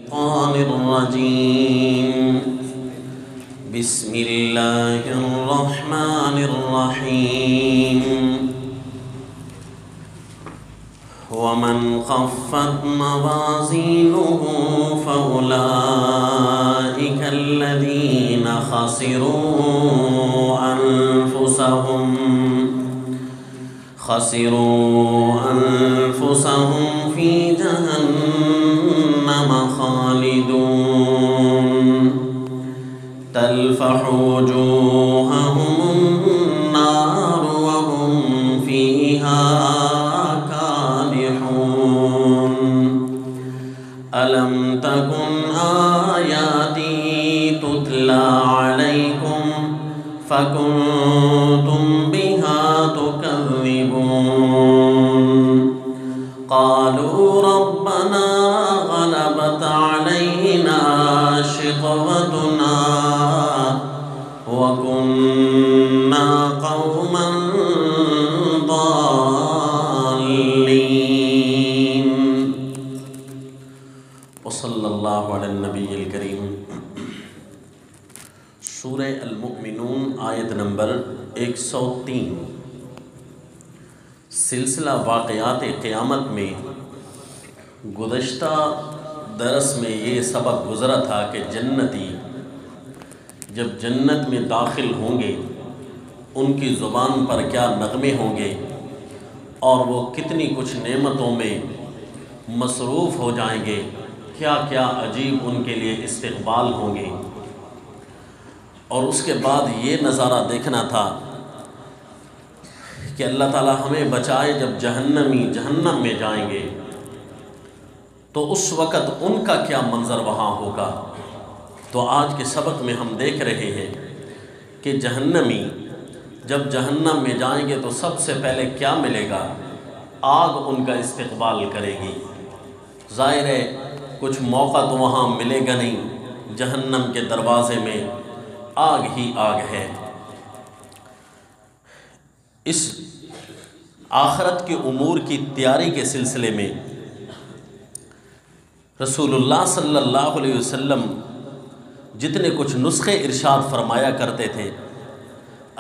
الشيطان الرجيم بسم الله الرحمن الرحيم ومن خفت موازينه فأولئك الذين خسروا أنفسهم في جهنم خالدون تلفح وجوههم النار وهم فيها كالحون ألم تكن آياتي تتلى عليكم فكنتم بها تكذبون قالوا ربنا غلبت علينا شقوتنا وكنا قوما ضالين وصلی اللہ علی النبی الکریم۔ سورہ المؤمنون آیت نمبر 103۔ سلسلہ واقعات قیامت میں گزشتہ درس میں یہ سبق گزرا تھا کہ جنتی جب جنت میں داخل ہوں گے ان کی زبان پر کیا نغمے ہوں گے اور وہ کتنی کچھ نعمتوں میں مصروف ہو جائیں گے، کیا کیا عجیب ان کے لیے استقبال ہوں گے۔ اور اس کے بعد یہ نظارہ دیکھنا تھا کہ اللہ تعالی ہمیں بچائے جب جہنمی جہنم میں جائیں گے تو اس وقت ان کا کیا منظر وہاں ہوگا۔ تو آج کے سبق میں ہم دیکھ رہے ہیں کہ جہنمی جب جہنم میں جائیں گے تو سب سے پہلے کیا ملے گا؟ آگ ان کا استقبال کرے گی۔ ظاہر ہے کچھ موقع تو وہاں ملے گا نہیں، جہنم کے دروازے میں آگ ہی آگ ہے۔ اس آخرت کے امور کی تیاری کے سلسلے میں رسول اللہ صلی اللہ علیہ وسلم جتنے کچھ نسخے ارشاد فرمایا کرتے تھے،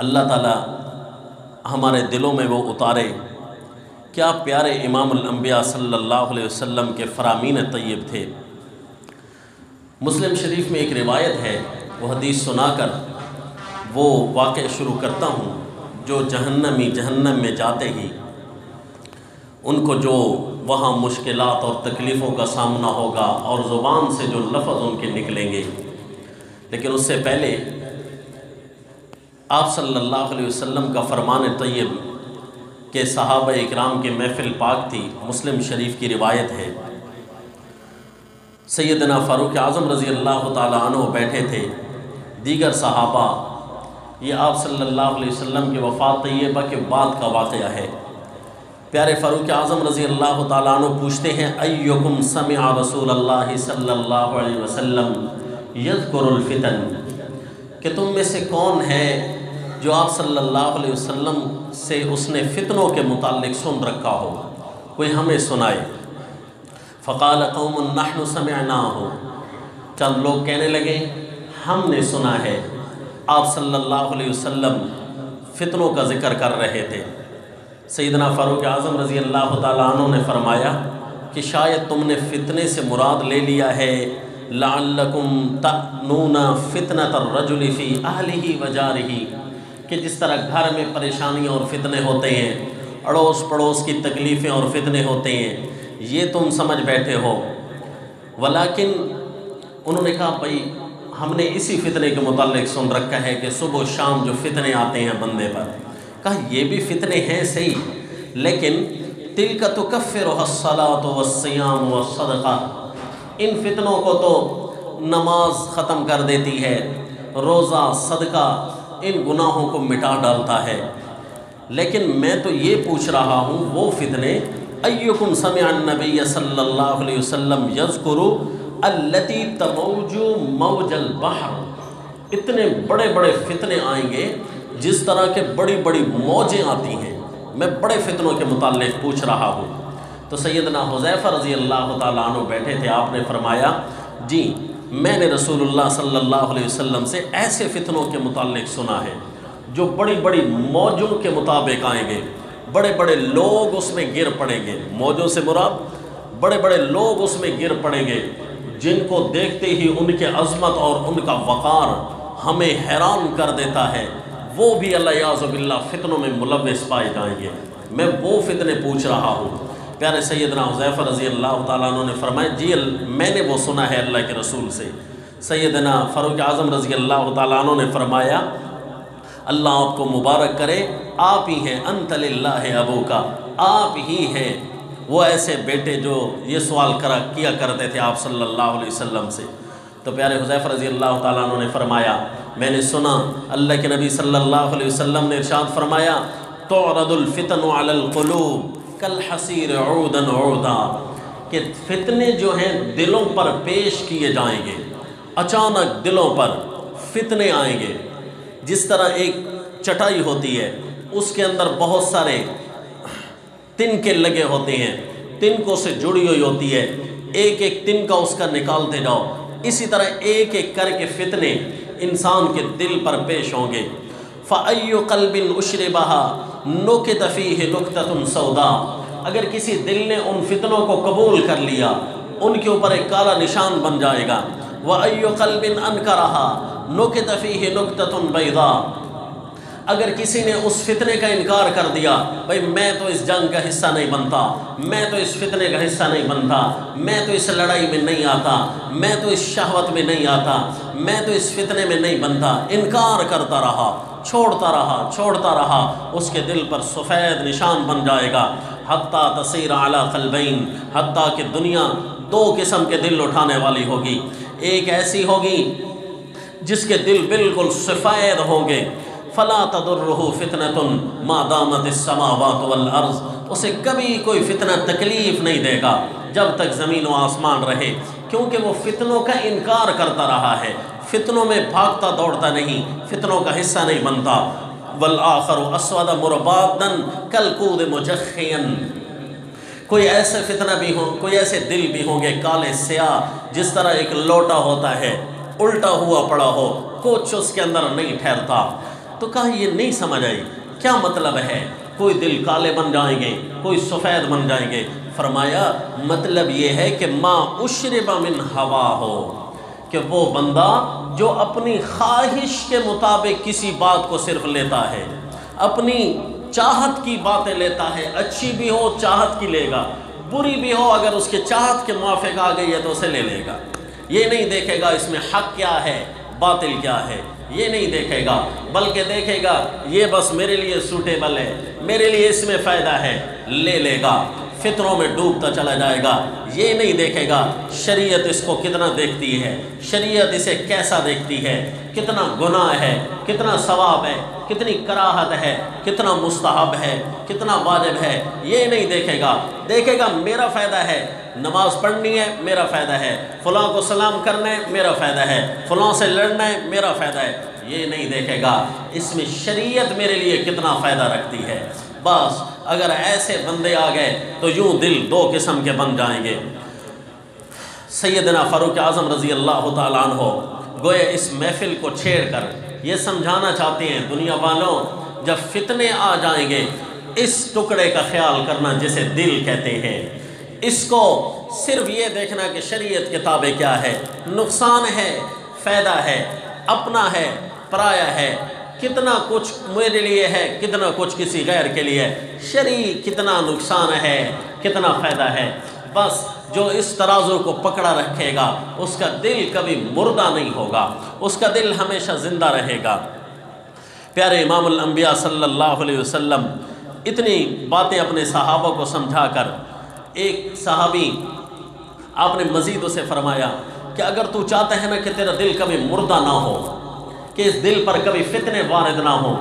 اللہ تعالی ہمارے دلوں میں وہ اتارے۔ کیا پیارے امام الانبیاء صلی اللہ علیہ وسلم کے فرامین طیب تھے۔ مسلم شریف میں ایک روایت ہے، وہ حدیث سنا کر وہ واقعہ شروع کرتا ہوں۔ جو جہنمی جہنم میں جاتے ہی ان کو جو وہاں مشکلات اور تکلیفوں کا سامنا ہوگا اور زبان سے جو لفظ ان کے نکلیں گے، لیکن اس سے پہلے آپ صلی اللہ علیہ وسلم کا فرمان طیب کہ صحابہ اکرام کے محفل پاک تھی، مسلم شریف کی روایت ہے۔ سیدنا فاروق اعظم رضی اللہ تعالیٰ عنہ بیٹھے تھے، دیگر صحابہ۔ یہ آپ صلی اللہ علیہ وسلم کے وفات طیبہ کے بعد کا واقعہ ہے۔ پیارے فاروق اعظم رضی اللہ تعالیٰ عنہ پوچھتے ہیں، ایکم سمع رسول اللہ صلی اللہ علیہ وسلم یذکر الفتن، کہ تم میں سے کون ہے جو آپ صلی اللہ علیہ وسلم سے اس نے فتنوں کے متعلق سن رکھا ہو، کوئی ہمیں سنائے۔ فقال قوم نحن سمعناہ، چند لوگ کہنے لگے ہم نے سنا ہے۔ آپ صلی اللہ علیہ وسلم فتنوں کا ذکر کر رہے تھے۔ سیدنا فاروق اعظم رضی اللہ تعالیٰ عنہ نے فرمایا کہ شاید تم نے فتنے سے مراد لے لیا ہے لعلکم تأنون فتنة الرجل فی اہلہ وجارہ، کہ جس طرح گھر میں پریشانیاں اور فتنے ہوتے ہیں، اڑوس پڑوس کی تکلیفیں اور فتنے ہوتے ہیں، یہ تم سمجھ بیٹھے ہو۔ ولیکن انہوں نے کہا بھائی ہم نے اسی فتنے کے متعلق سن رکھا ہے کہ صبح و شام جو فتنے آتے ہیں بندے پر۔ کہا یہ بھی فتنے ہیں صحیح، لیکن تلک تکفرها الصلاۃ والصیام والصدقہ، ان فتنوں کو تو نماز ختم کر دیتی ہے، روزہ صدقہ ان گناہوں کو مٹا ڈالتا ہے۔ لیکن میں تو یہ پوچھ رہا ہوں وہ فتنے، ایکم سمع النبی صلی اللہ علیہ وسلم یذکر التی تموج موج البحر، اتنے بڑے بڑے فتنے آئیں گے جس طرح کے بڑی بڑی موجیں آتی ہیں، میں بڑے فتنوں کے متعلق پوچھ رہا ہوں۔ تو سیدنا حذیفہ رضی اللہ تعالیٰ عنہ بیٹھے تھے، آپ نے فرمایا جی میں نے رسول اللہ صلی اللہ علیہ وسلم سے ایسے فتنوں کے متعلق سنا ہے جو بڑی بڑی موجوں کے مطابق آئیں گے، بڑے بڑے لوگ اس میں گر پڑیں گے۔ موجوں سے مراد بڑے بڑے لوگ اس میں گر پڑیں گے جن کو دیکھتے ہی ان کے عظمت اور ان کا وقار ہمیں حیران کر دیتا ہے، وہ بھی اللہ یعوذ باللہ فتنوں میں ملوث پائے جائیں گے۔ میں وہ فتنے پوچھ رہا ہوں۔ پیارے سیدنا حذیفہ رضی اللہ تعالیٰ عنہ نے فرمایا جی میں نے وہ سنا ہے اللہ کے رسول سے۔ سیدنا فاروق اعظم رضی اللہ تعالیٰ عنہ نے فرمایا اللہ آپ کو مبارک کرے، آپ ہی ہیں انت للہ ابو کا، آپ ہی ہیں وہ ایسے بیٹے جو یہ سوال کیا کرتے تھے آپ صلی اللہ علیہ وسلم سے۔ تو پیارے حذیفہ رضی اللہ تعالیٰ عنہ نے فرمایا میں نے سنا اللہ کے نبی صلی اللہ علیہ وسلم نے ارشاد فرمایا تعرض الفتن علی القلوب کالحصیر عودا عودا، کہ فتنے جو ہیں دلوں پر پیش کیے جائیں گے، اچانک دلوں پر فتنے آئیں گے۔ جس طرح ایک چٹائی ہوتی ہے اس کے اندر بہت سارے تنکے لگے ہوتے ہیں، تنکوں سے جڑی ہوئی ہوتی ہے، ایک ایک تنکا اس کا نکالتے جاؤ، اسی طرح ایک ایک کر کے فتنے انسان کے دل پر پیش ہوں گے۔ فَأَيُّ قَلْبٍ أُشْرِبَهَا نُكِتَ فِيهِ نُكْتَةٌ سَوْدَاء، اگر کسی دل نے ان فتنوں کو قبول کر لیا ان کے اوپر ایک کالا نشان بن جائے گا۔ وَأَيُّ قَلْبٍ أَنْكَرَهَا نُكِتَ فِيهِ نُكْتَةٌ بَيْضَاء، اگر کسی نے اس فتنے کا انکار کر دیا، بھئی میں تو اس جنگ کا حصہ نہیں بنتا، میں تو اس فتنے کا حصہ نہیں بنتا، میں تو اس لڑائی میں نہیں آتا، میں تو اس شہوت میں نہیں آتا، میں تو اس فتنے میں نہیں بنتا، انکار کرتا رہا، چھوڑتا رہا، اس کے دل پر سفید نشان بن جائے گا۔ حتیٰ تصیر علی قلبین، حتیٰ کہ دنیا دو قسم کے دل اٹھانے والی ہوگی، ایک ایسی ہوگی جس کے دل بالکل سفید ہوں گے، فلا تضرہ فتنۃ ما دامت السماوات والارض، اسے کبھی کوئی فتنہ تکلیف نہیں دے گا جب تک زمین و آسمان رہے، کیونکہ وہ فتنوں کا انکار کرتا رہا ہے، فتنوں میں بھاگتا دوڑتا نہیں، فتنوں کا حصہ نہیں بنتا۔ والآخر اسود مربادا کالقود مجخیا، کوئی ایسے فتنہ بھی ہوں، کوئی ایسے دل بھی ہوں گے کالے سیاہ، جس طرح ایک لوٹا ہوتا ہے الٹا ہوا پڑا ہو، کچھ اس کے اندر نہیں ٹھہرتا۔ تو کہا یہ نہیں سمجھ آئی کیا مطلب ہے، کوئی دل کالے بن جائیں گے، کوئی سفید بن جائیں گے؟ فرمایا مطلب یہ ہے کہ ما اشرب من ہوا ہو، کہ وہ بندہ جو اپنی خواہش کے مطابق کسی بات کو صرف لیتا ہے، اپنی چاہت کی باتیں لیتا ہے، اچھی بھی ہو چاہت کی لے گا، بری بھی ہو اگر اس کے چاہت کے موافق آ گئی ہے تو اسے لے لے گا، یہ نہیں دیکھے گا اس میں حق کیا ہے باطل کیا ہے، یہ نہیں دیکھے گا، بلکہ دیکھے گا یہ بس میرے لیے سوٹیبل ہے، میرے لیے اس میں فائدہ ہے، لے لے گا، فتنوں میں ڈوبتا چلا جائے گا۔ یہ نہیں دیکھے گا شریعت اس کو کتنا دیکھتی ہے، شریعت اسے کیسا دیکھتی ہے، کتنا گناہ ہے، کتنا ثواب ہے، کتنی کراہت ہے، کتنا مستحب ہے، کتنا واجب ہے، یہ نہیں دیکھے گا۔ دیکھے گا میرا فائدہ ہے، نماز پڑھنی ہے میرا فائدہ ہے، فلاں کو سلام کرنا ہے میرا فائدہ ہے، فلاں سے لڑنا ہے میرا فائدہ ہے، یہ نہیں دیکھے گا اس میں شریعت میرے لیے کتنا فائدہ رکھتی ہے۔ بس اگر ایسے بندے آ گئے تو یوں دل دو قسم کے بن جائیں گے۔ سیدنا فاروق اعظم رضی اللہ تعالیٰ عنہ گویا اس محفل کو چھیڑ کر یہ سمجھانا چاہتے ہیں دنیا والوں، جب فتنے آ جائیں گے اس ٹکڑے کا خیال کرنا جسے دل کہتے ہیں، اس کو صرف یہ دیکھنا کہ شریعت کے تابع کیا ہے، نقصان ہے فائدہ ہے، اپنا ہے پرایا ہے، کتنا کچھ میرے لیے ہے کتنا کچھ کسی غیر کے لیے ہے، شرعی کتنا نقصان ہے کتنا فائدہ ہے۔ بس جو اس ترازو کو پکڑا رکھے گا اس کا دل کبھی مردہ نہیں ہوگا، اس کا دل ہمیشہ زندہ رہے گا۔ پیارے امام الانبیاء صلی اللہ علیہ وسلم اتنی باتیں اپنے صحابہ کو سمجھا کر، ایک صحابی آپ نے مزید اسے فرمایا کہ اگر تو چاہتا ہے نا کہ تیرا دل کبھی مردہ نہ ہو، کہ اس دل پر کبھی فتنے وارد نہ ہوں،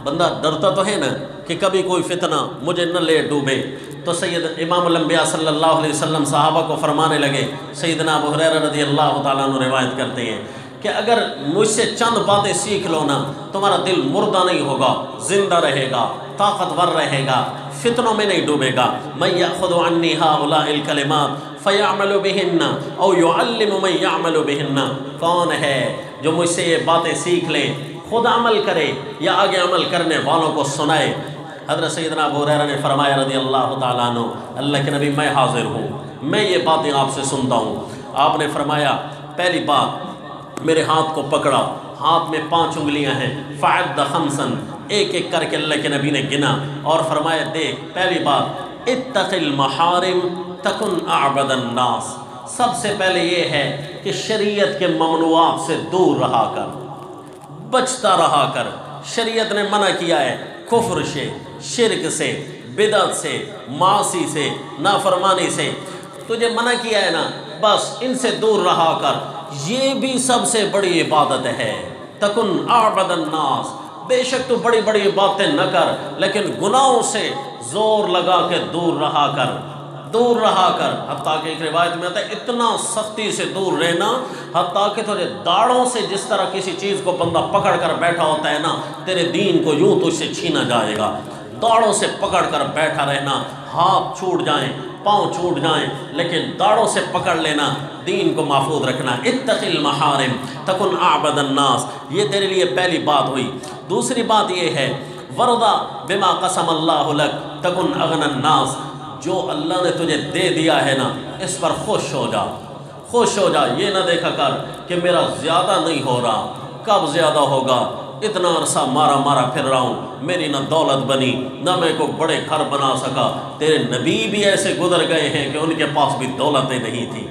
بندہ ڈرتا تو ہے نا کہ کبھی کوئی فتنہ مجھے نہ لے ڈوبے، تو سید امام الانبیاء صلی اللہ علیہ وسلم صحابہ کو فرمانے لگے، سیدنا ابو ہریرہ رضی اللہ تعالیٰ عنہ روایت کرتے ہیں کہ اگر مجھ سے چند باتیں سیکھ لو نا تمہارا دل مردہ نہیں ہوگا، زندہ رہے گا، طاقتور رہے گا، فتنوں میں نہیں ڈوبے گا۔ من یأخذ عنی ہؤلاء الکلمات فَيَعْمَلُ بِهِنَّ أَوْ يُعَلِّمُ مَن يَعْمَلُ بِهِنَّ، کون ہے جو مجھ سے یہ باتیں سیکھ لے، خود عمل کرے یا آگے عمل کرنے والوں کو سنائے؟ حضرت سیدنا ابو ہریرہ نے فرمایا رضی اللہ تعالیٰ عنہ، اللہ کے نبی میں حاضر ہوں، میں یہ باتیں آپ سے سنتا ہوں۔ آپ نے فرمایا پہلی بات، میرے ہاتھ کو پکڑا، ہاتھ میں 5 انگلیاں ہیں، فَعَدَّ خَمْسًا، ایک ایک کر کے اللہ کے نبی نے گنا اور فرمایا دیکھ، پہلی بات اتق المحارم تکن اعبد الناس، سب سے پہلے یہ ہے کہ شریعت کے ممنوعات سے دور رہا کر، بچتا رہا کر۔ شریعت نے منع کیا ہے کفر سے، شرک سے، بدعت سے، معاصی سے، نافرمانی سے، تجھے منع کیا ہے نا، بس ان سے دور رہا کر۔ یہ بھی سب سے بڑی عبادت ہے، تکن اعبد الناس، بے شک تو بڑی بڑی باتیں نہ کر لیکن گناہوں سے زور لگا کے دور رہا کر، دور رہا کر۔ حتیٰ کہ ایک روایت میں آتا ہے اتنا سختی سے دور رہنا حتیٰ کہ تجھے داڑھوں سے جس طرح کسی چیز کو بندہ پکڑ کر بیٹھا ہوتا ہے نا، تیرے دین کو یوں تجھ سے چھینا جائے گا، داڑھوں سے پکڑ کر بیٹھا رہنا، ہاتھ چھوٹ جائیں، پاؤں چھوٹ جائیں لیکن داڑھوں سے پکڑ لینا، دین کو محفوظ رکھنا۔ اتق المحارم تکن اعبد الناس، یہ تیرے لیے پہلی بات ہوئی۔ دوسری بات یہ ہے ورضا بما قسم اللہ لک تکن اغنى الناس، جو اللہ نے تجھے دے دیا ہے نا اس پر خوش ہو جا، خوش ہو جا۔ یہ نہ دیکھا کر کہ میرا زیادہ نہیں ہو رہا، کب زیادہ ہوگا، اتنا عرصہ مارا پھر رہا ہوں، میری نہ دولت بنی نہ میں کو بڑے گھر بنا سکا۔ تیرے نبی بھی ایسے گزر گئے ہیں کہ ان کے پاس بھی دولتیں نہیں تھیں۔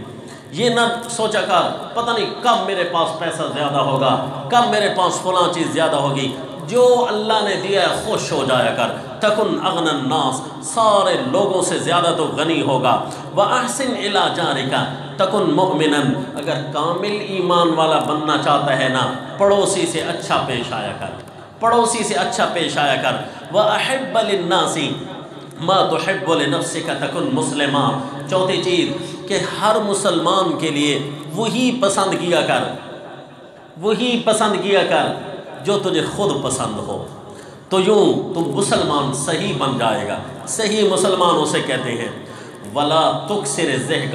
یہ نہ سوچا کر پتہ نہیں کب میرے پاس پیسہ زیادہ ہوگا، کب میرے پاس فلاں چیز زیادہ ہوگی۔ جو اللہ نے دیا ہے خوش ہو جایا کر، تکن اغنى الناس، سارے لوگوں سے زیادہ تو غنی ہوگا۔ وَأَحْسِنْ إِلَى جَارِكَ تکن مؤمنا، اگر کامل ایمان والا بننا چاہتا ہے نا پڑوسی سے اچھا پیش آیا کر، پڑوسی سے اچھا پیش آیا کر۔ وَأَحِبَّ لِلنَّاسِ مَا تُحِبُّ لِنَفْسِكَ تکن مسلما، چوتھی چیز کہ ہر مسلمان کے لیے وہی پسند کیا کر، وہی پسند کیا کر جو تجھے خود پسند ہو، تو یوں تم مسلمان صحیح بن جائے گا۔ صحیح مسلمان اسے کہتے ہیں۔ ولا تکثر الضحک،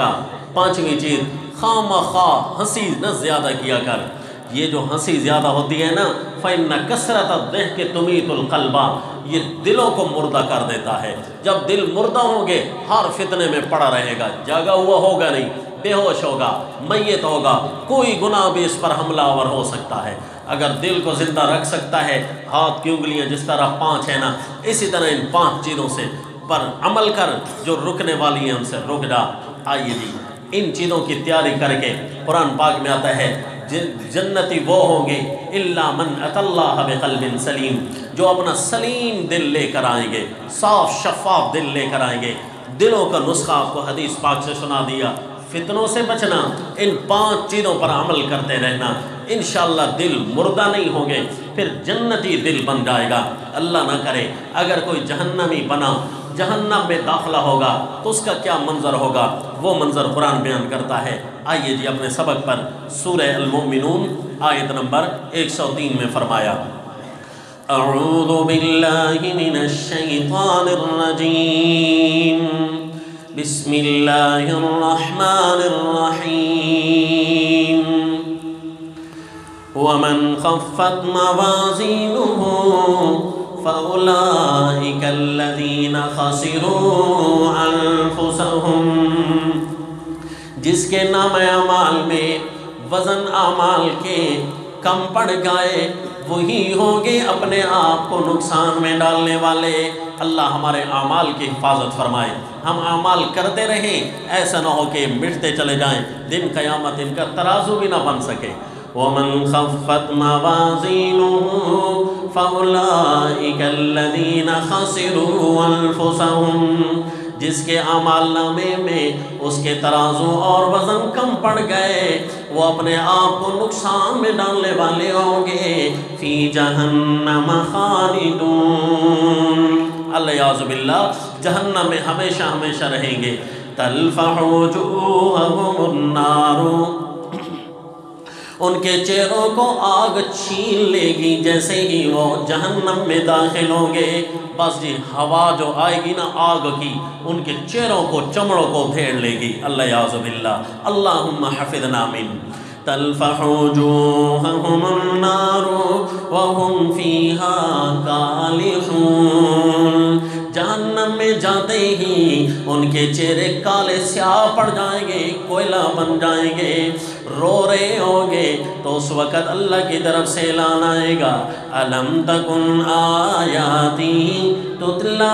پانچویں چیز خواہ مخواہ ہنسی نہ زیادہ کیا کر۔ یہ جو ہنسی زیادہ ہوتی ہے نا فإن کثرت الضحک تمیت القلب، یہ دلوں کو مردہ کر دیتا ہے۔ جب دل مردہ ہوں گے ہر فتنے میں پڑا رہے گا، جاگا ہوا ہوگا نہیں، بے ہوش ہوگا، میت ہوگا، کوئی گناہ بھی اس پر حملہ آور ہو سکتا ہے۔ اگر دل کو زندہ رکھ سکتا ہے ہاتھ کی انگلیاں جس طرح 5 ہیں نا، اسی طرح ان 5 چیزوں سے پر عمل کر جو رکنے والی ہیں ان سے رک جا۔ آئیے جی ان چیزوں کی تیاری کر کے قرآن پاک میں آتا ہے جنتی وہ ہوں گے الا من اتى اللہ بقلب سلیم، جو اپنا سلیم دل لے کر آئیں گے، صاف شفاف دل لے کر آئیں گے۔ دلوں کا نسخہ آپ کو حدیث پاک سے سنا دیا، فتنوں سے بچنا، ان 5 چیزوں پر عمل کرتے رہنا، انشاءاللہ دل مردہ نہیں ہوں گے، پھر جنتی دل بن جائے گا۔ اللہ نہ کرے اگر کوئی جہنمی بنا، جہنم میں داخلہ ہوگا تو اس کا کیا منظر ہوگا، وہ منظر قرآن بیان کرتا ہے۔ آئیے جی اپنے سبق پر، سورہ المؤمنون آیت نمبر 103 میں فرمایا اعوذ باللہ من الشیطان الرجیم بسم اللہ الرحمن الرحیم ومن خفت موازینہ فأولئک الذین خسروا انفسهم، جس کے نام اعمال میں وزن اعمال کے کم پڑ گئے وہی ہوں گے اپنے آپ کو نقصان میں ڈالنے والے۔ اللہ ہمارے اعمال کی حفاظت فرمائے، ہم اعمال کرتے رہیں، ایسا نہ ہو کہ مٹتے چلے جائیں، دن قیامت ان کا ترازو بھی نہ بن سکے۔ وَمَنْ خَفَّتْ مَوَازِينُهُ فَأُولَئِكَ الَّذِينَ خَسِرُوا أَنفُسَهُمْ، جس کے اعمال نامے میں اس کے ترازو اور وزن کم پڑ گئے وہ اپنے آپ کو نقصان میں ڈالنے والے ہوں گے۔ فی جہنم خالدون، الیاذ باللہ جہنم میں ہمیشہ ہمیشہ رہیں گے۔ تلفح وجوہہم النار ان کے چہروں کو آگ چھین لے گی جیسے ہی وہ جہنم میں داخل ہوں گے۔ بس جی ہوا جو آئے گی نا آگ کی، ان کے چہروں کو چمڑوں کو پھیر لے گی۔ اللہ یعوذ باللہ، اللہم حفظنا من تلفح وجوہہم النار وہم فیہا کالحون۔ جہنم میں جاتے ہی ان کے چہرے کالے سیاہ پڑ جائیں گے، کوئلہ بن جائیں گے، رو رہے ہوں گے۔ تو اس وقت اللہ کی طرف سے اعلان آئے گا، الم تکن آیاتی تتلی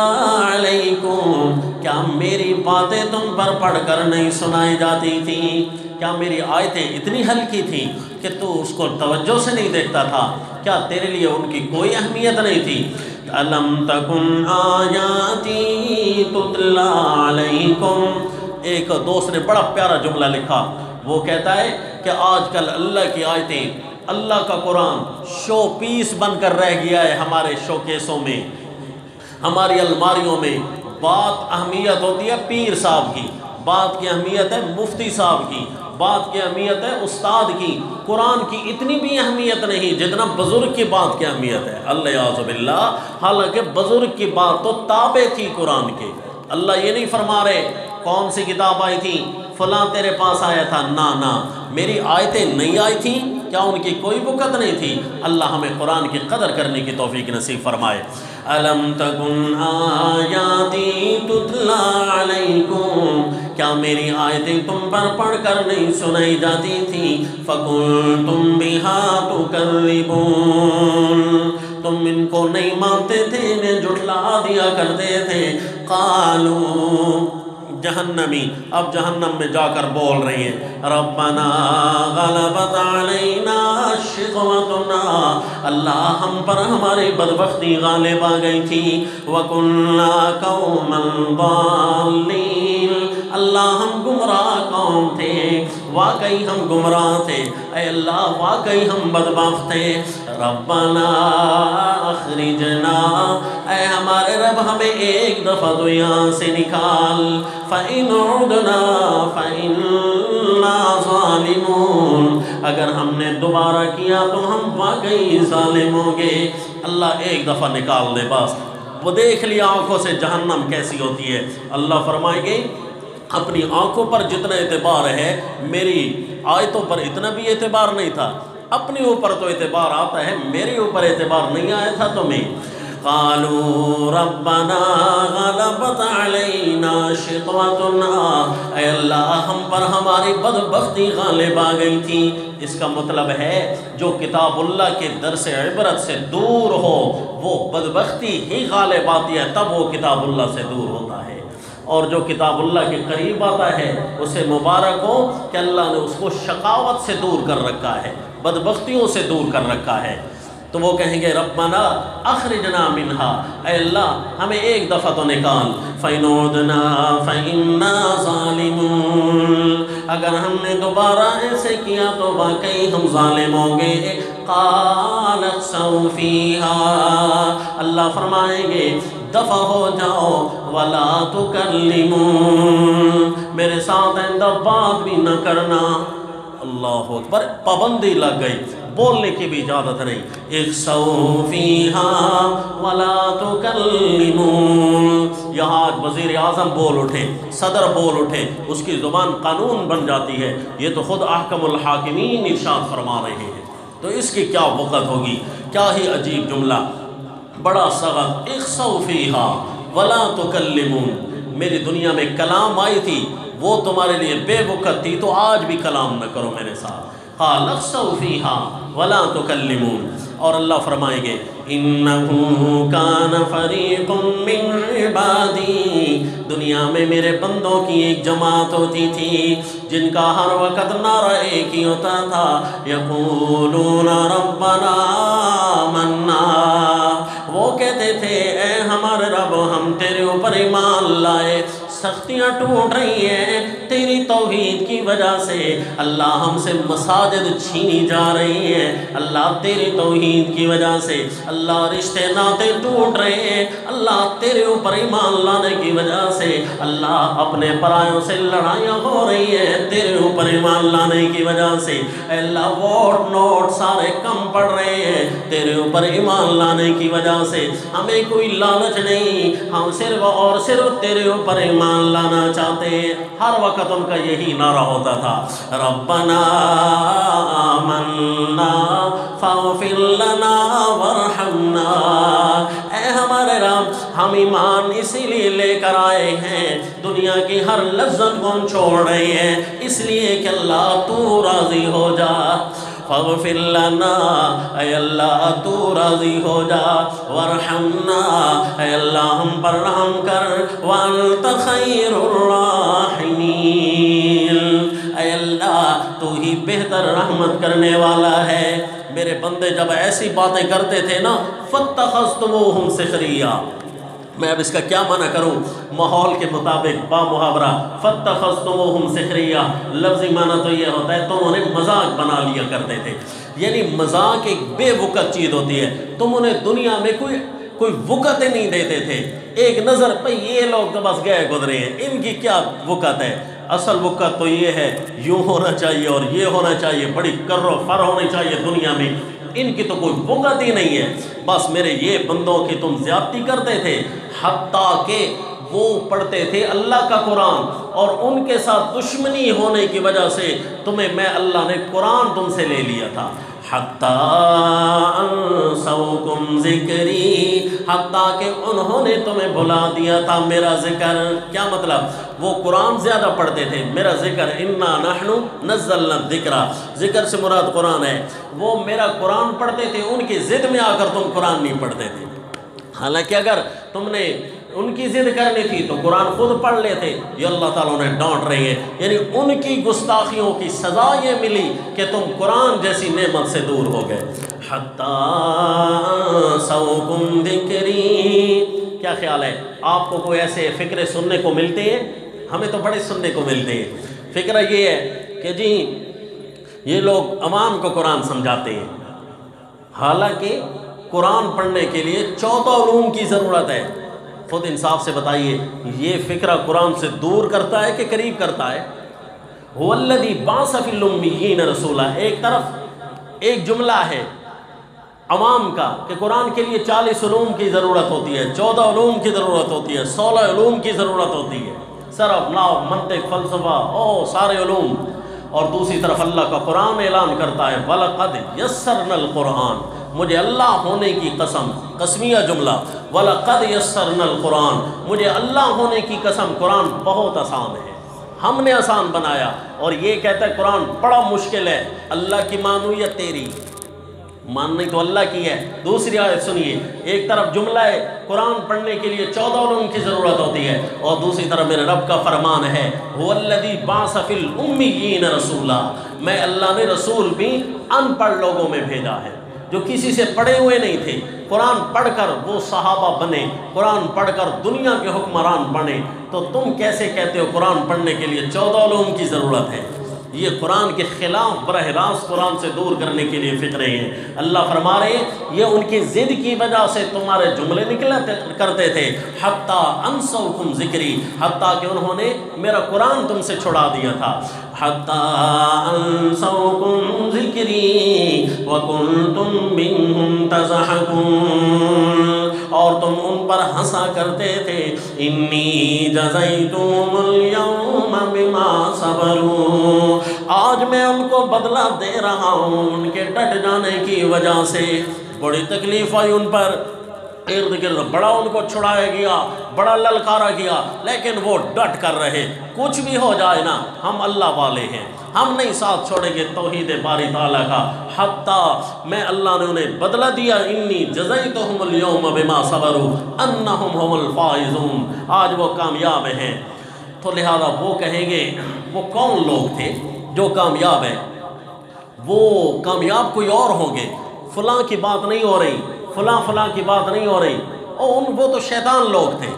علیکم، کیا میری باتیں تم پر پڑھ کر نہیں سنائی جاتی تھیں؟ کیا میری آیتیں اتنی ہلکی تھیں کہ تو اس کو توجہ سے نہیں دیکھتا تھا؟ کیا تیرے لیے ان کی کوئی اہمیت نہیں تھی؟ الم تکن آیاتی تتلی علیکم۔ ایک دوست نے بڑا پیارا جملہ لکھا، وہ کہتا ہے کہ آج کل اللہ کی آیتیں، اللہ کا قرآن شو پیس بن کر رہ گیا ہے ہمارے شو کیسوں میں، ہماری الماریوں میں۔ بات اہمیت ہوتی ہے پیر صاحب کی، بات کی اہمیت ہے مفتی صاحب کی، بات کی اہمیت ہے استاد کی، قرآن کی اتنی بھی اہمیت نہیں جتنا بزرگ کی بات کی اہمیت ہے۔ اللہ یعوذ باللہ، حالانکہ بزرگ کی بات تو تابع تھی قرآن کے۔ اللہ یہ نہیں فرما رہے کون سی کتاب آئی تھی، فلاں تیرے پاس آیا تھا، نہ میری آیتیں نہیں آئی تھیں، کیا ان کی کوئی وقت نہیں تھی؟ اللہ ہمیں قرآن کی قدر کرنے کی توفیق نصیب فرمائے۔ الم تکن آیاتی تتلی علیکم، کیا میری آیتیں تم پر پڑھ کر نہیں سنائی جاتی تھیں؟ فکنتم بہا تکذبون، تم ان کو نہیں مانتے تھے، انہیں جھٹلا دیا کرتے تھے۔ قالوا، جہنمی اب جہنم میں جا کر بول رہی ہیں، ربنا غلبت علینا شقوتنا، اللہ ہم پر ہماری بدبختی غالب آ گئی تھی، وکنا قوما ضالین، اللہ ہم گمراہ قوم تھے، واقعی ہم گمراہ تھے، اے اللہ واقعی ہم بدبخت تھے۔ ربنا اخرجنا، اے ہمارے رب ہمیں ایک دفعہ تو یہاں سے نکال، فَإِنْ عُدْنَا فَإِنَّا ظَالِمُونَ، اگر ہم نے دوبارہ کیا تو ہم واقعی ظالم ہوں گے۔ اللہ ایک دفعہ نکال دے بس، وہ دیکھ لیا آنکھوں سے جہنم کیسی ہوتی ہے۔ اللہ فرمائیں گے اپنی آنکھوں پر جتنا اعتبار ہے میری آیتوں پر اتنا بھی اعتبار نہیں تھا، اپنے اوپر تو اعتبار آتا ہے، میرے اوپر اعتبار نہیں آیا تھا تمہیں۔ قالوا ربنا غلبت علینا شقوتنا، اے اللہ ہم پر ہماری بدبختی غالب آ گئی تھی۔ اس کا مطلب ہے جو کتاب اللہ کے درس عبرت سے دور ہو وہ بدبختی ہی غالب آتی ہے، تب وہ کتاب اللہ سے دور ہوتا ہے، اور جو کتاب اللہ کے قریب آتا ہے اسے مبارک ہو کہ اللہ نے اس کو شقاوت سے دور کر رکھا ہے، بدبختیوں سے دور کر رکھا ہے۔ تو وہ کہیں گے ربنا اخرجنا منہا، اے اللہ ہمیں ایک دفعہ تو نکال، فَإِنْ عُدْنَا فَإِنَّا ظَالِمُونَ، اگر ہم نے دوبارہ ایسے کیا تو واقعی ہم ظالم ہوں گے۔ قَالَ اخْسَئُوا فِيهَا، اللہ فرمائیں گے دفع ہو جاؤ، وَلَا تُكَلِّمُونَ، میرے ساتھ آئندہ بات بھی نہ کرنا۔ اللہ اکبر، پابندی لگ گئی، بولنے کی بھی اجازت نہیں۔ اخسؤوا فیہا ولا تکلمون، یہاں آج وزیر اعظم بول اٹھے، صدر بول اٹھے، اس کی زبان قانون بن جاتی ہے، یہ تو خود احکم الحاکمین ارشاد فرما رہے ہیں، تو اس کی کیا وقت ہوگی؟ کیا ہی عجیب جملہ، بڑا سخت، اخسؤوا فیہا ولا تکلمون، میری دنیا میں کلام آئی تھی وہ تمہارے لیے بے وقت تھی، تو آج بھی کلام نہ کرو میرے ساتھ۔ قال اخسؤوا فیہا ولا تکلمون، اور اللہ فرمائیں گے انہ کان فریق من عبادی، دنیا میں میرے بندوں کی ایک جماعت ہوتی تھی جن کا ہر وقت نعرہ ایک ہی ہوتا تھا، یقولون ربنا آمنا، وہ کہتے تھے اے ہمارے رب ہم تیرے اوپر ایمان لائے، سختیاں ٹوٹ رہی ہیں تیری توحید کی وجہ سے، اللہ ہم سے مساجد چھینی جا رہی ہیں اللہ تیری توحید کی وجہ سے، اللہ رشتے ناطے ٹوٹ رہے ہیں اللہ تیرے اوپر ایمان لانے کی وجہ سے، اللہ اپنے پرایوں سے لڑائیاں ہو رہی ہیں تیرے اوپر ایمان لانے کی وجہ سے، اے اللہ ووٹ نوٹ سارے کم پڑ رہے ہیں تیرے اوپر ایمان لانے کی وجہ سے، ہمیں کوئی لالچ نہیں، ہم صرف اور صرف تیرے اوپر ایمان لانا چاہتے ہیں۔ ہر وقت ان کا یہی نعرہ ہوتا تھا، ربنا آمنا فاغفر لنا وارحمنا، اے ہمارے رب ہم ایمان اسی لیے لے کر آئے ہیں، دنیا کی ہر لذت کو ہم چھوڑ رہے ہیں اس لیے کہ اللہ تو راضی ہو جا، فاغفر لنا، اے اللہ تو راضی ہو جا، وارحمنا، اے اللہ ہم پر رحم کر، وانت خیر الراحمین، اے اللہ تو ہی بہتر رحمت کرنے والا ہے۔ میرے بندے جب ایسی باتیں کرتے تھے نا، فاتخذتموہم سخریا، میں اب اس کا کیا معنی کروں، ماحول کے مطابق با محاورہ، فاتخذتموہم سخریا، لفظی معنی تو یہ ہوتا ہے تم انہیں مذاق بنا لیا کرتے تھے، یعنی مذاق ایک بے وقت چیز ہوتی ہے، تم انہیں دنیا میں کوئی وقت نہیں دیتے تھے، ایک نظر پہ یہ لوگ تو بس گئے گزرے ہیں، ان کی کیا وقت ہے، اصل وقت تو یہ ہے یوں ہونا چاہیے اور یہ ہونا چاہیے، بڑی کر و فر ہونی چاہیے دنیا میں، ان کی تو کوئی وقت ہی نہیں ہے، بس میرے یہ بندوں کی تم زیادتی کرتے تھے، حتیٰ کہ وہ پڑھتے تھے اللہ کا قرآن اور ان کے ساتھ دشمنی ہونے کی وجہ سے تمہیں میں اللہ نے قرآن تم سے لے لیا تھا، حتیٰ انسوکم ذکری، حتیٰ کہ انہوں نے تمہیں بھلا دیا تھا میرا ذکر، کیا مطلب، وہ قرآن زیادہ پڑھتے تھے، میرا ذکر انا نحن نزلنا الذکر، ذکر سے مراد قرآن ہے، وہ میرا قرآن پڑھتے تھے، ان کی ضد میں آ کر تم قرآن نہیں پڑھتے تھے، حالانکہ اگر تم نے ان کی ضد کرنی تھی تو قرآن خود پڑھ لیتے، یہ اللہ تعالیٰ نے ڈانٹ رہی ہے، یعنی ان کی گستاخیوں کی سزا یہ ملی کہ تم قرآن جیسی نعمت سے دور ہو گئے، حَتَّى سَوْكُمْ ذِكْرِي، کیا خیال ہے آپ کو کوئی ایسے فکرے سننے کو ملتے ہیں؟ ہمیں تو بڑے سننے کو ملتے ہیں، فکرہ یہ ہے کہ جی یہ لوگ عوام کو قرآن سمجھاتے ہیں، حالانکہ قرآن پڑھنے کے لیے 14 علوم کی ضرورت ہے، خود انصاف سے بتائیے یہ فکرہ قرآن سے دور کرتا ہے کہ قریب کرتا ہے؟ هُوَ الَّذِي بَعَثَ فِي الْأُمِّيِّينَ رَسُولًا، ایک طرف ایک جملہ ہے عوام کا کہ قرآن کے لیے 40 علوم کی ضرورت ہوتی ہے، 14 علوم کی ضرورت ہوتی ہے، 16 علوم کی ضرورت ہوتی ہے، صرف نحو منطق فلسفہ سارے علوم، اور دوسری طرف اللہ کا قرآن اعلان کرتا ہے وَلَقَدْ يَسَّرْنَا الْقُرْآنَ، مجھے اللہ ہونے کی قسم، قسمیہ جملہ، وَلَقَدْ يَسَّرْنَا الْقُرْآنَ، مجھے اللہ ہونے کی قسم قرآن بہت آسان ہے، ہم نے آسان بنایا، اور یہ کہتا ہے قرآن بڑا مشکل ہے، اللہ کی مانو یا تیری، ماننی تو اللہ کی ہے۔ دوسری آیت سنیے، ایک طرف جملہ ہے قرآن پڑھنے کے لیے 14 علوم کی ضرورت ہوتی ہے، اور دوسری طرف میرے رب کا فرمان ہے هُوَ الَّذِي بَعَثَ فِي الْأُمِّيِّينَ رَسُولًا، میں اللہ نے رسول بھی ان پڑھ لوگوں میں بھیجا ہے، جو کسی سے پڑھے ہوئے نہیں تھے، قرآن پڑھ کر وہ صحابہ بنے، قرآن پڑھ کر دنیا کے حکمران بنے، تو تم کیسے کہتے ہو قرآن پڑھنے کے لیے 14 علوم کی ضرورت ہے؟ یہ قرآن کے خلاف براہ راست قرآن سے دور کرنے کے لیے فکرے ہیں۔ اللہ فرما رہے ہیں یہ ان کی ضد کی وجہ سے تمہارے جملے نکلا کرتے تھے، حتیٰ انسوکم ذکری، حتیٰ کہ انہوں نے میرا قرآن تم سے چھڑا دیا تھا، حتیٰ انسوکم ذکری وکنتم منہم تضحکون، اور تم ان پر ہنسا کرتے تھے، انی جزیتم اليوم بما صبروا، آج میں ان کو بدلہ دے رہا ہوں ان کے ڈٹ جانے کی وجہ سے، بڑی تکلیف آئی ان پر، ارد گرد بڑا ان کو چھڑایا گیا، بڑا للکارا گیا، لیکن وہ ڈٹ کر رہے، کچھ بھی ہو جائے نا ہم اللہ والے ہیں، ہم نہیں ساتھ چھوڑیں گے توحید باری تعالیٰ کا، حتیٰ میں اللہ نے انہیں بدلہ دیا، انی جزیتہم اليوم بما صبروا انہم هم الفائزون، آج وہ کامیاب ہیں۔ تو لہذا وہ کہیں گے وہ کون لوگ تھے جو کامیاب ہیں؟ وہ کامیاب کوئی اور ہوں گے، فلاں کی بات نہیں ہو رہی، فلاں کی بات نہیں ہو رہی، وہ تو شیطان لوگ تھے،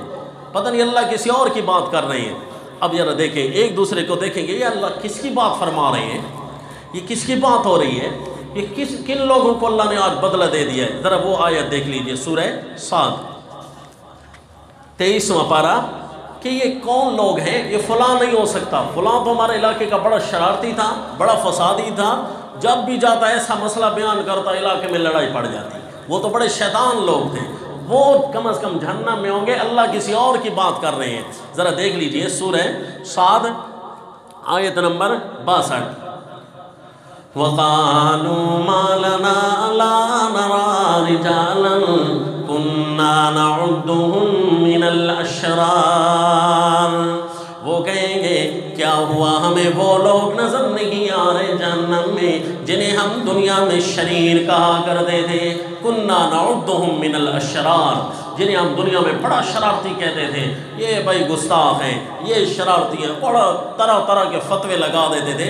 پتہ نہیں اللہ کسی اور کی بات کر رہے ہیں۔ اب ذرا دیکھیں، ایک دوسرے کو دیکھیں گے، یہ اللہ کس کی بات فرما رہے ہیں، یہ کس کی بات ہو رہی ہے، یہ کن لوگوں کو اللہ نے آج بدلہ دے دیا ہے۔ ذرا وہ آیت دیکھ لیجئے، سورہ صاد 23واں پارہ، کہ یہ کون لوگ ہیں، یہ فلاں نہیں ہو سکتا، فلاں تو ہمارے علاقے کا بڑا شرارتی تھا، بڑا فسادی تھا، جب بھی جاتا ایسا مسئلہ بیان کرتا علاقے میں لڑائی پڑ جاتی، وہ تو بڑے شیطان لوگ تھے، وہ کم از کم جہنم میں ہوں گے، اللہ کسی اور کی بات کر رہے ہیں۔ ذرا دیکھ لیجئے سورہ صاد آیت نمبر 62، وَقَالُوا مَا لَنَا أَلَّا نَرَىٰ رِجَالًا كُنَّا نَعُدُّهُم مِّنَ الْأَشْرَارِ، وہ کہیں گے کیا ہوا ہمیں وہ لوگ نظر نہیں آ رہے جہنم میں جنہیں ہم دنیا میں شریر کہا کرتے تھے، كُنَّا نَعُدُّهُم مِّنَ الْأَشْرَارِ، جنہیں ہم دنیا میں بڑا شرارتی کہتے تھے، یہ بھائی گستاخ ہیں، یہ شرارتی ہیں، بڑا طرح طرح کے فتوے لگا دیتے تھے۔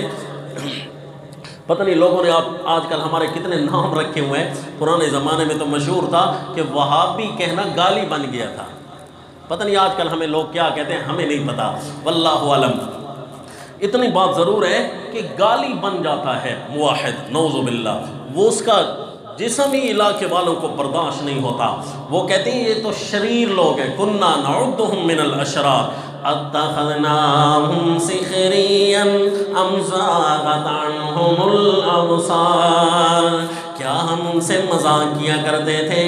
پتہ نہیں لوگوں نے آج کل ہمارے کتنے نام رکھے ہوئے ہیں، پرانے زمانے میں تو مشہور تھا کہ وہابی کہنا گالی بن گیا تھا، پتہ نہیں آج کل ہمیں لوگ کیا کہتے ہیں، ہمیں نہیں پتا، واللہ علم۔ اتنی بات ضرور ہے کہ گالی بن جاتا ہے موحد، نعوذ باللہ، وہ اس کا جسم ہی علاقے والوں کو برداشت نہیں ہوتا، وہ کہتے ہیں یہ تو شریر لوگ ہیں، كُنَّا نَعُدُّهُم مِّنَ الْأَشْرَارِ اتخذناهم سخريا ام زاغت عنهم الابصار، کیا ہم ان سے مذاق کیا کرتے تھے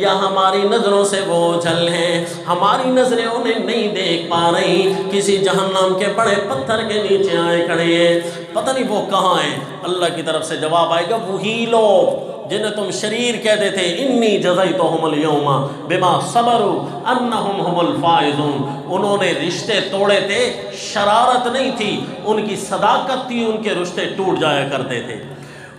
یا ہماری نظروں سے وہ اوجھل ہیں، ہماری نظریں انہیں نہیں دیکھ پا رہی، کسی جہنم کے بڑے پتھر کے نیچے آئے کھڑے ہیں، پتہ نہیں وہ کہاں ہیں۔ اللہ کی طرف سے جواب آئے گا، وہی لوگ جنہیں تم شریر کہتے تھے، انی جزیتہم اليوم بما صبروا انہم هم الفائزون، انہوں نے رشتے توڑے تھے، شرارت نہیں تھی، ان کی صداقت تھی، ان کے رشتے ٹوٹ جایا کرتے تھے۔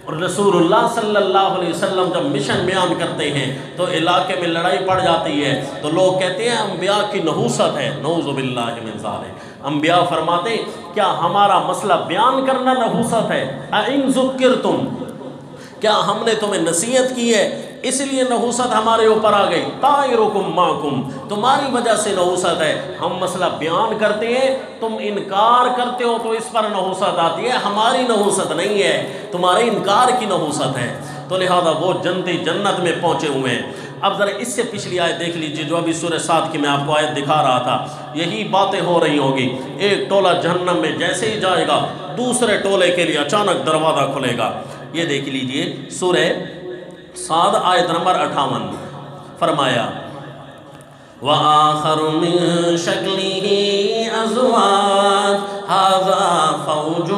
اور رسول اللہ صلی اللہ علیہ وسلم جب مشن بیان کرتے ہیں تو علاقے میں لڑائی پڑ جاتی ہے تو لوگ کہتے ہیں انبیاء کی نحوست ہے، نعوذ باللہ من ذالک۔ انبیاء فرماتے کیا ہمارا مسئلہ بیان کرنا نحوست ہے؟ اَإِن ذُكِّرْتُمْ، کیا ہم نے تمہیں نصیحت کی ہے اس لیے نحوست ہمارے اوپر آ گئی؟ طائرکم معکم، تمہاری وجہ سے نحوست ہے، ہم مسئلہ بیان کرتے ہیں، تم انکار کرتے ہو تو اس پر نحوست آتی ہے، ہماری نحوست نہیں ہے، تمہارے انکار کی نحوست ہے، تو لہذا وہ جنتی جنت میں پہنچے ہوئے ہیں۔ اب ذرا اس سے پچھلی آیت دیکھ لیجئے جو ابھی سورہ صاد کی میں آپ کو آیت دکھا رہا تھا، یہی باتیں ہو رہی ہوگی، ایک ٹولہ جہنم میں جیسے ہی جائے گا دوسرے ٹولے کے لیے اچانک دروازہ کھلے گا۔ یہ دیکھ لیجئے سورہ صاد آیت نمبر 58، فرمایا وَآخَرُ مِن شَكْلِهِ أَزْوَاجٌ هَذَا فَوْجٌ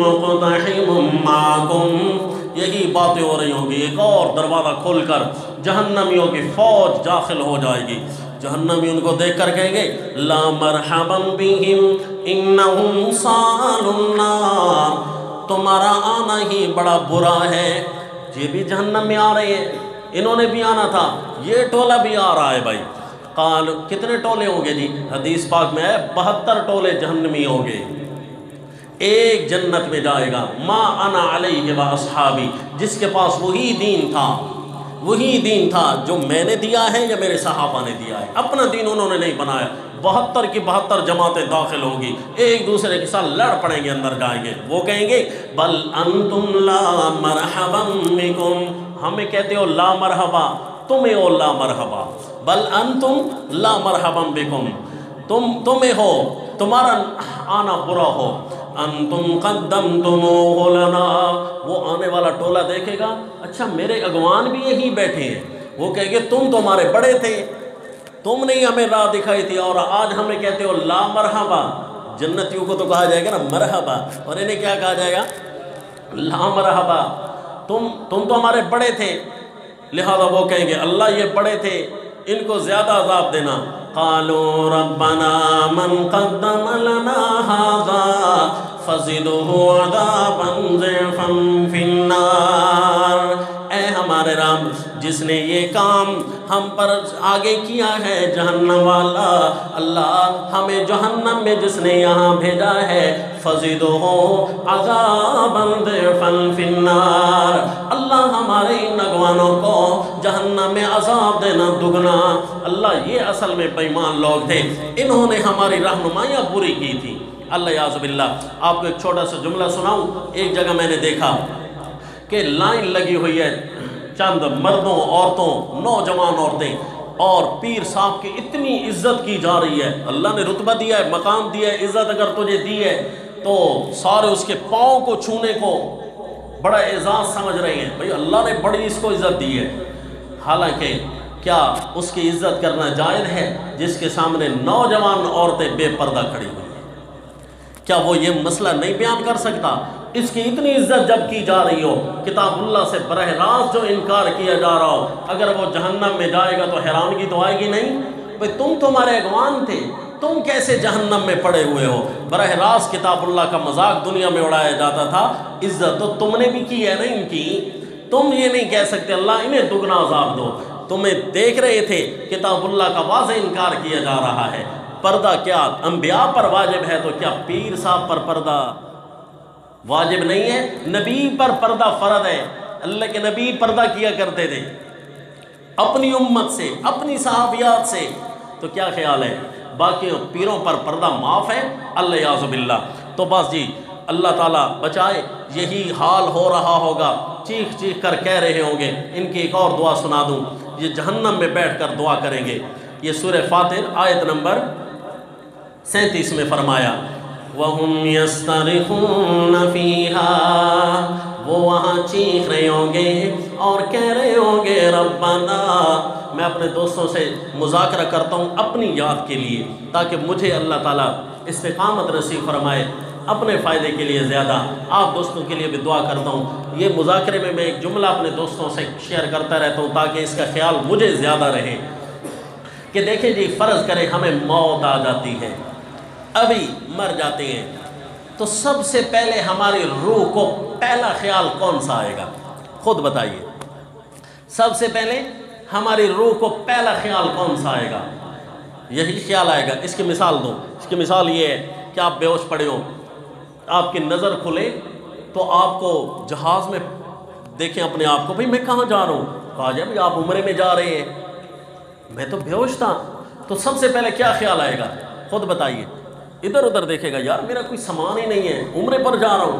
مُقْتَحِمٌ مَعَكُمْ، یہی باتیں ہو رہی ہوں گی، ایک اور دروازہ کھول کر جہنمیوں کی فوج داخل ہو جائے گی، جہنمی ان کو دیکھ کر کہیں گے لا مرحبا بهم انہم صالوا النار، تمہارا آنا ہی بڑا برا ہے، یہ بھی جہنم میں آ رہے ہیں، انہوں نے بھی آنا تھا، یہ ٹولہ بھی آ رہا ہے بھائی۔ قال کتنے ٹولے ہوں گے جی؟ حدیث پاک میں ہے 72 ٹولے جہنمی ہوں گے، ایک جنت میں جائے گا، ما انا علیہ و اصحابی، جس کے پاس وہی دین تھا، وہی دین تھا جو میں نے دیا ہے یا میرے صحابہ نے دیا ہے، اپنا دین انہوں نے نہیں بنایا۔ 72 کی 72 جماعتیں داخل ہوں گی، ایک دوسرے کے ساتھ لڑ پڑیں گے، اندر جائیں گے، وہ کہیں گے بل انتم لا مرحبا بکم، ہمیں کہتے ہو لا مرحبا، تمہیں ہو لا مرحبا، بل انتم لا مرحبا بکم، تمہیں ہو، تمہارا آنا برا ہو، انتم قدمتموہ لنا، وہ آنے والا ٹولہ دیکھے گا اچھا میرے اگوان بھی یہی بیٹھے ہیں، وہ کہیں گے تم تو ہمارے بڑے تھے، تم نے ہمیں راہ دکھائی تھی اور آج ہمیں کہتے ہو لا مرحبا۔ جنتیوں کو تو کہا جائے گا نا مرحبا، اور انہیں کیا کہا جائے گا؟ لا مرحبا، تم تو ہمارے بڑے تھے، لہذا وہ کہیں گے اللہ یہ بڑے تھے، ان کو زیادہ عذاب دینا۔ قالوا ربنا من قدم لنا هذا فزده عذابا ضعفا في النار، اے ہمارے رب جس نے یہ کام ہم پر آگے کیا ہے جہنم والا، اللہ ہمیں جہنم میں جس نے یہاں بھیجا ہے فزدہ عذابا ضعفا فی النار، اللہ ہمارے ان اگوانوں کو جہنم جہنم میں عذاب دینا دگنا۔ اللہ یہ اصل میں بے ایمان لوگ تھے، انہوں نے ہماری رہنمائیاں پوری کی تھی۔ اللہ یعوذ باللہ۔ آپ کو ایک چھوٹا سا جملہ سناؤں۔ ایک جگہ میں نے دیکھا کہ لائن لگی ہوئی ہے، چند مردوں، عورتوں، نوجوان عورتیں، اور پیر صاحب کی اتنی عزت کی جا رہی ہے۔ اللہ نے رتبہ دیا ہے، مقام دیا ہے، عزت اگر تجھے دی ہے تو سارے اس کے پاؤں کو چھونے کو بڑا اعزاز سمجھ رہے ہیں، بھئی اللہ نے بڑی اس کو عزت دی ہے۔ حالانکہ کیا اس کی عزت کرنا جائز ہے جس کے سامنے نوجوان عورتیں بے پردہ کھڑی ہوئی ہیں؟ کیا وہ یہ مسئلہ نہیں بیان کر سکتا؟ اس کی اتنی عزت جب کی جا رہی ہو، کتاب اللہ سے براہ راست جو انکار کیا جا رہا ہو، اگر وہ جہنم میں جائے گا تو حیرانگی تو آئے گی نہیں؟ بھئی تمہارے اگوان تھے، تم کیسے جہنم میں پڑے ہوئے ہو؟ براہ راست کتاب اللہ کا مذاق دنیا میں اڑایا جاتا تھا، عزت تو تم نے بھی کی ہے نا ان کی۔ تم یہ نہیں کہہ سکتے اللہ انہیں دگنا عذاب دو۔ تمہیں دیکھ رہے تھے کتاب اللہ کا واضح انکار کیا جا رہا ہے۔ پردہ کیا انبیاء پر واجب ہے تو کیا پیر صاحب پر پردہ واجب نہیں ہے؟ نبی پر پردہ فرض ہے۔ اللہ کے نبی پردہ کیا کرتے تھے اپنی امت سے، اپنی صحابیات سے، تو کیا خیال ہے باقی پیروں پر پردہ معاف ہے؟ اللہ یعوذ باللہ۔ تو بس جی اللہ تعالیٰ بچائے، یہی حال ہو رہا ہوگا، چیخ چیخ کر کہہ رہے ہوں گے۔ ان کی ایک اور دعا سنا دوں، یہ جہنم میں بیٹھ کر دعا کریں گے۔ یہ سورہ فاتر آیت نمبر 37 میں فرمایا وَهُمْ يَسْتَرِخُونَ فِيهَا، وہ وہاں چیخ رہے ہوں گے اور کہہ رہے ہوں گے ربنا۔ میں اپنے دوستوں سے مذاکرہ کرتا ہوں اپنی یاد کے لیے، تاکہ مجھے اللہ تعالیٰ استقامت نصیب فرمائے، اپنے فائدے کے لیے زیادہ آپ دوستوں کے لیے بھی دعا کرتا ہوں۔ یہ مذاکرے میں ایک جملہ اپنے دوستوں سے شیئر کرتا رہتا ہوں تاکہ اس کا خیال مجھے زیادہ رہے کہ دیکھیں جی، فرض کریں ہمیں موت آ جاتی ہے، ابھی مر جاتے ہیں، تو سب سے پہلے ہماری روح کو پہلا خیال کون سا آئے گا؟ خود بتائیے، سب سے پہلے ہماری روح کو پہلا خیال کون سا آئے گا؟ یہی خیال آئے گا۔ اس کی مثال دوں، اس کی مثال یہ ہے کہ آپ بے ہوش پڑے ہو، آپ کی نظر کھلے تو آپ کو جہاز میں دیکھیں اپنے آپ کو، بھئی میں کہاں جا رہا ہوں؟ کہا جائے بھئی آپ عمرے میں جا رہے ہیں، میں تو بے ہوش تھا، تو سب سے پہلے کیا خیال آئے گا؟ خود بتائیے۔ ادھر ادھر دیکھے گا، یار میرا کوئی سامان ہی نہیں ہے، عمرے پر جا رہا ہوں،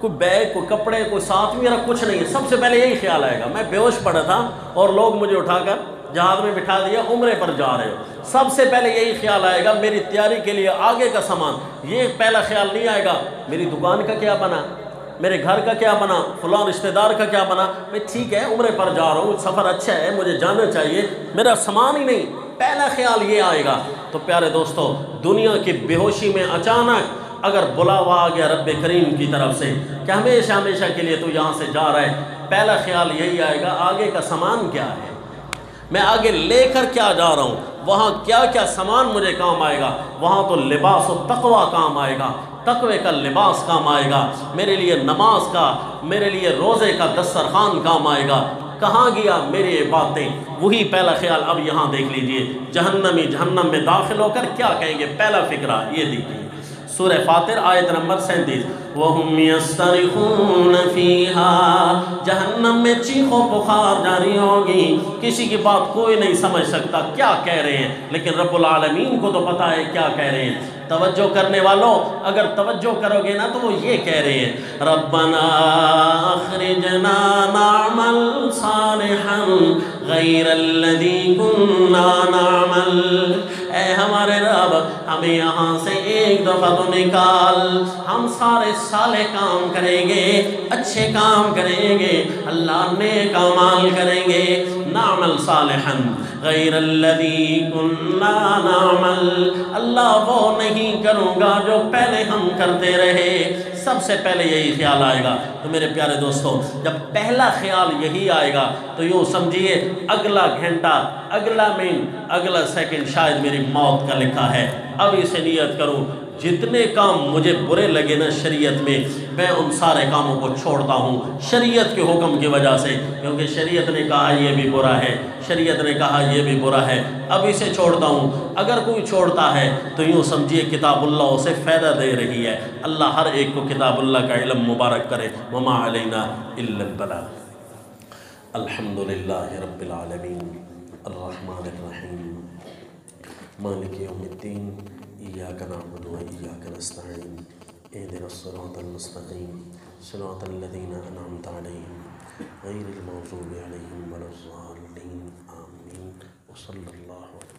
کوئی بیگ، کوئی کپڑے، کوئی ساتھ میرا کچھ نہیں ہے۔ سب سے پہلے یہی خیال آئے گا، میں بے ہوش پڑا تھا اور لوگ مجھے اٹھا کر جہاز میں بٹھا دیا، عمرے پر جا رہے ہو۔ سب سے پہلے یہی خیال آئے گا، میری تیاری کے لیے آگے کا سامان۔ یہ پہلا خیال نہیں آئے گا میری دکان کا کیا بنا، میرے گھر کا کیا بنا، فلاں رشتہ دار کا کیا بنا۔ میں ٹھیک ہے عمرے پر جا رہا ہوں، سفر اچھا ہے، مجھے جانا چاہیے، میرا سامان ہی نہیں، پہلا خیال یہ آئے گا۔ تو پیارے دوستو، دنیا کی بے ہوشی میں اچانک اگر بلاوا آ گیا رب کریم کی طرف سے کہ ہمیشہ ہمیشہ کے لیے تو یہاں سے جا رہا ہے، پہلا خیال یہی آئے گا آگے کا سامان کیا ہے، میں آگے لے کر کیا جا رہا ہوں، وہاں کیا کیا سامان مجھے کام آئے گا۔ وہاں تو لباس و تقوی کام آئے گا، تقوی کا لباس کام آئے گا، میرے لیے نماز کا، میرے لیے روزے کا دسترخوان کام آئے گا۔ کہاں گیا میری باتیں؟ وہی پہلا خیال۔ اب یہاں دیکھ لیجئے، جہنمی جہنم میں داخل ہو کر کیا کہیں گے؟ پہلا فکرہ یہ دیکھیے، سورہ فاتر آیت نمبر 37 وَهُمْ يَسْتَرِخُونَ فِيهَا، جہنم میں چیخ و پکار جاری ہوگی، کسی کی بات کوئی نہیں سمجھ سکتا کیا کہہ رہے ہیں، لیکن رب العالمین کو تو پتہ ہے کیا کہہ رہے ہیں۔ توجہ کرنے والوں اگر توجہ کرو گے نا تو وہ یہ کہہ رہے ہیں ربنا اخرجنا نعمل صالحا غیر الذی کنا نعمل، اے ہمارے رب ہمیں یہاں سے ایک دفعہ تو نکال، ہم سارے صالح کام کریں گے، اچھے کام کریں گے، اللہ نیک اعمال کریں گے، نعمل صالحا غیر الذی کنا نعمل، اللہ وہ نہیں کروں گا جو پہلے ہم کرتے رہے۔ سب سے پہلے یہی خیال آئے گا۔ تو میرے پیارے دوستوں، جب پہلا خیال یہی آئے گا تو یوں سمجھیے اگلا گھنٹہ، اگلا منٹ، اگلا سیکنڈ شاید میری موت کا لکھا ہے۔ اب اسے نیت کروں، جتنے کام مجھے برے لگے نا شریعت میں ان سارے کاموں کو چھوڑتا ہوں شریعت کے حکم کی وجہ سے، کیونکہ شریعت نے کہا یہ بھی برا ہے، شریعت نے کہا یہ بھی برا ہے، اب اسے چھوڑتا ہوں۔ اگر کوئی چھوڑتا ہے تو یوں سمجھیے کتاب اللہ اسے فائدہ دے رہی ہے۔ اللہ ہر ایک کو کتاب اللہ کا علم مبارک کرے۔ وما علینا الا البلاغ۔ الحمدللہ رب العالمین الرحمن الرحیم مالک یوم الدین ایاک نعبد و ایاک نستعین اہدنا الصراط المستقیم صراط الذین انعمت علیہم غیر المغضوب علیہم ولا الضالین آمین وصلی اللہ علیہ